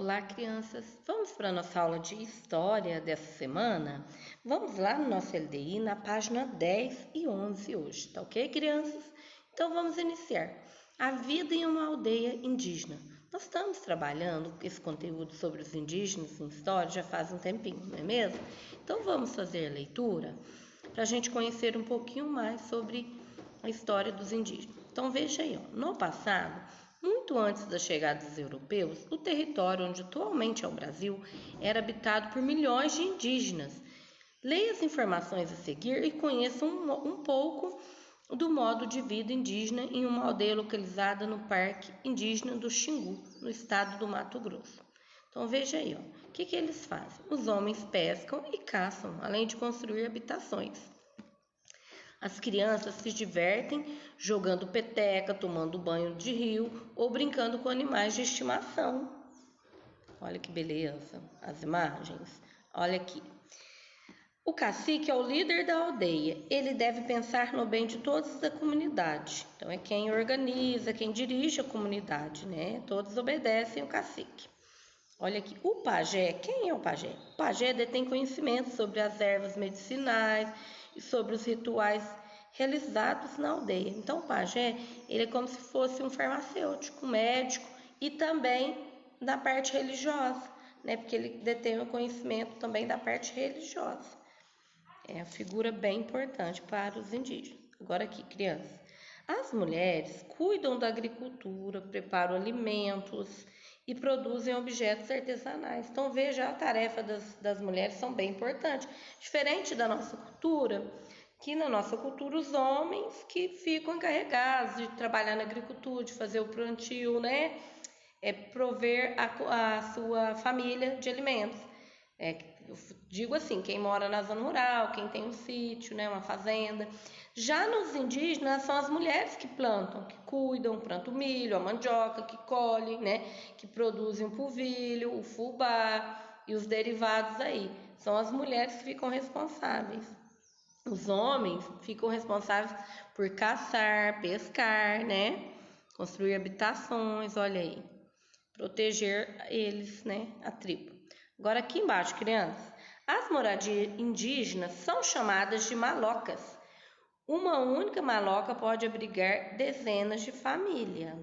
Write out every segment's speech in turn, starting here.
Olá, crianças! Vamos para a nossa aula de História dessa semana? Vamos lá no nosso LDI, na página 10 e 11 hoje, tá ok, crianças? Então vamos iniciar. A vida em uma aldeia indígena. Nós estamos trabalhando esse conteúdo sobre os indígenas em história já faz um tempinho, não é mesmo? Então vamos fazer a leitura para a gente conhecer um pouquinho mais sobre a história dos indígenas. Então veja aí, ó, no passado, muito antes da chegada dos europeus, o território onde atualmente é o Brasil era habitado por milhões de indígenas. Leia as informações a seguir e conheça um pouco do modo de vida indígena em uma aldeia localizada no Parque Indígena do Xingu, no estado do Mato Grosso. Então veja aí, ó, o que eles fazem? Os homens pescam e caçam, além de construir habitações. As crianças se divertem jogando peteca, tomando banho de rio ou brincando com animais de estimação. Olha que beleza as imagens. Olha aqui. O cacique é o líder da aldeia. Ele deve pensar no bem de todos da comunidade. Então é quem organiza, quem dirige a comunidade, né? Todos obedecem o cacique. Olha aqui, o pajé, quem é o pajé? O pajé detém conhecimento sobre as ervas medicinais e sobre os rituais realizados na aldeia. Então, o pajé, ele é como se fosse um farmacêutico, um médico e também da parte religiosa, né? Porque ele detém o conhecimento também da parte religiosa. É uma figura bem importante para os indígenas. Agora aqui, crianças. As mulheres cuidam da agricultura, preparam alimentos e produzem objetos artesanais. Então veja, a tarefa das mulheres são bem importantes. Diferente da nossa cultura, que na nossa cultura os homens que ficam encarregados de trabalhar na agricultura, de fazer o plantio, né? Prover a sua família de alimentos. Eu digo assim, quem mora na zona rural, quem tem um sítio, né, uma fazenda. Já nos indígenas são as mulheres que plantam, que cuidam, plantam o milho, a mandioca, que colhem, né, que produzem o polvilho, o fubá e os derivados aí. São as mulheres que ficam responsáveis. Os homens ficam responsáveis por caçar, pescar, né, construir habitações, olha aí, proteger eles, né, a tribo. Agora aqui embaixo, crianças, as moradias indígenas são chamadas de malocas. Uma única maloca pode abrigar dezenas de famílias,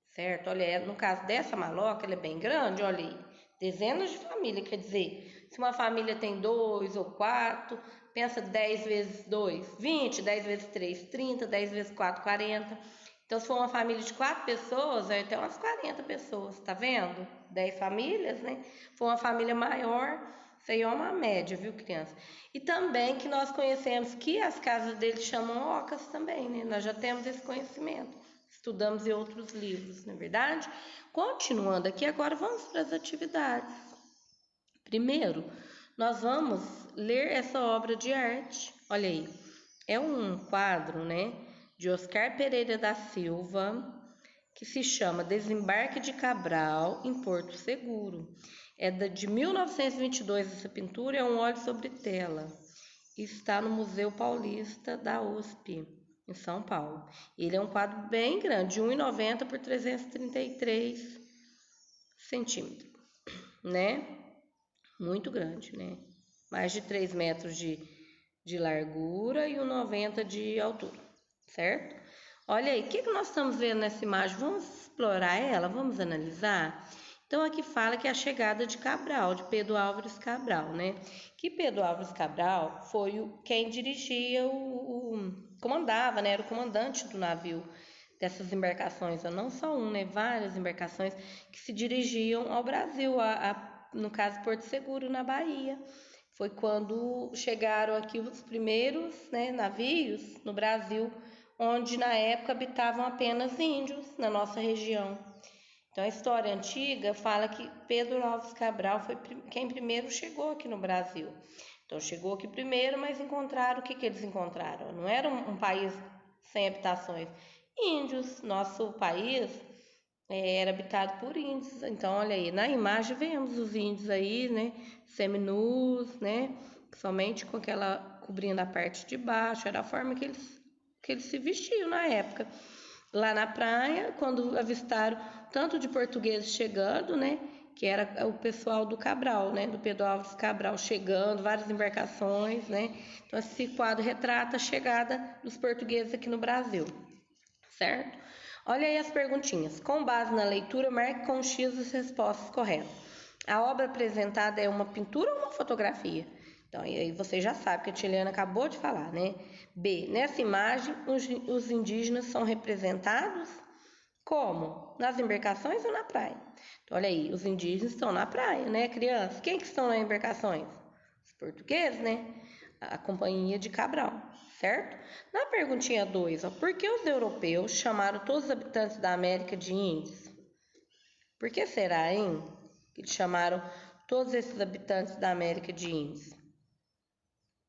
certo? Olha, no caso dessa maloca, ela é bem grande, olha aí, dezenas de famílias, quer dizer, se uma família tem 2 ou 4, pensa 10 vezes 2, 20, 10 vezes 3, 30, 10 vezes 4, 40. Então, se for uma família de 4 pessoas, vai ter umas 40 pessoas, tá vendo? 10 famílias, né? Se for uma família maior, isso aí é uma média, viu, criança? E também que nós conhecemos que as casas deles chamam ocas também, né? Nós já temos esse conhecimento. Estudamos em outros livros, não é verdade? Continuando aqui, agora vamos para as atividades. Primeiro, nós vamos ler essa obra de arte. Olha aí, é um quadro, né, de Oscar Pereira da Silva, que se chama Desembarque de Cabral em Porto Seguro. É de 1922 essa pintura, é um óleo sobre tela. Está no Museu Paulista da USP, em São Paulo. Ele é um quadro bem grande, de 1,90 por 333 centímetros, né? Muito grande, né? Mais de 3 metros de largura e 1,90 de altura, certo? Olha aí, o que nós estamos vendo nessa imagem? Vamos explorar ela, vamos analisar? Então aqui fala que é a chegada de Cabral, de Pedro Álvares Cabral, né? Que Pedro Álvares Cabral foi quem dirigia comandava, né? Era o comandante do navio dessas embarcações, não só um, né? Várias embarcações que se dirigiam ao Brasil, no caso Porto Seguro, na Bahia. Foi quando chegaram aqui os primeiros, né, navios no Brasil, onde na época habitavam apenas índios na nossa região. Então a história antiga fala que Pedro Álvares Cabral foi quem primeiro chegou aqui no Brasil. Então chegou aqui primeiro, mas encontraram, o que eles encontraram? Não era um país sem habitações. Índios, nosso país era habitado por índios. Então olha aí, na imagem vemos os índios aí, né, seminus, né, somente com aquela cobrindo a parte de baixo, era a forma que eles se vestiam na época. Lá na praia, quando avistaram tanto de portugueses chegando, né, Que era o pessoal do Cabral, né? Do Pedro Álvares Cabral chegando, várias embarcações, né? Então esse quadro retrata a chegada dos portugueses aqui no Brasil, certo? Olha aí as perguntinhas. Com base na leitura, marque com X as respostas corretas. A obra apresentada é uma pintura ou uma fotografia? Então, e aí você já sabe que a Tiliana acabou de falar, né? B. Nessa imagem, os indígenas são representados como? Nas embarcações ou na praia? Então, olha aí, os indígenas estão na praia, né, crianças? Quem que estão nas embarcações? Os portugueses, né? A Companhia de Cabral, certo? Na perguntinha 2, por que os europeus chamaram todos os habitantes da América de índios? Por que será, hein? Que eles chamaram todos esses habitantes da América de índios?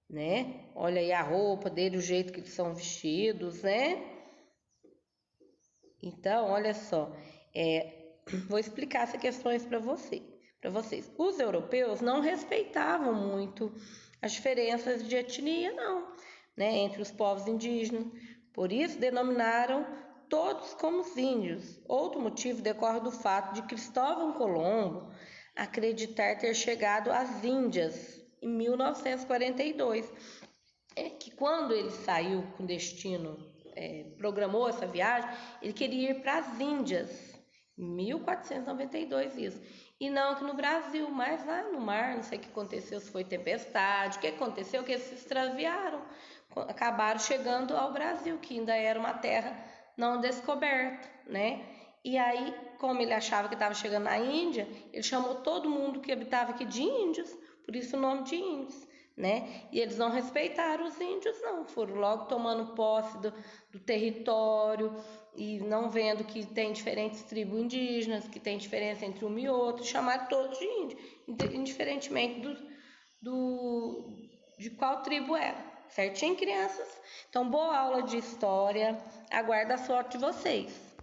Né? Olha aí a roupa dele, o jeito que eles são vestidos, né? Então, olha só, vou explicar essas questões para vocês. Os europeus não respeitavam muito as diferenças de etnia, não, né, entre os povos indígenas. Por isso, denominaram todos como os índios. Outro motivo decorre do fato de Cristóvão Colombo acreditar ter chegado às Índias em 1942. É que quando ele saiu com destino, programou essa viagem, ele queria ir para as Índias, em 1492 isso, e não aqui no Brasil, mas lá no mar, não sei o que aconteceu, se foi tempestade, o que aconteceu, que eles se extraviaram, acabaram chegando ao Brasil, que ainda era uma terra não descoberta, né? E aí, como ele achava que estava chegando na Índia, ele chamou todo mundo que habitava aqui de índios, por isso o nome de índios, né? E eles não respeitaram os índios, não, foram logo tomando posse do território e não vendo que tem diferentes tribos indígenas, que tem diferença entre uma e outra, chamaram todos de índio, indiferentemente de qual tribo era. Certinho, crianças? Então, boa aula de história, aguardo a sorte de vocês.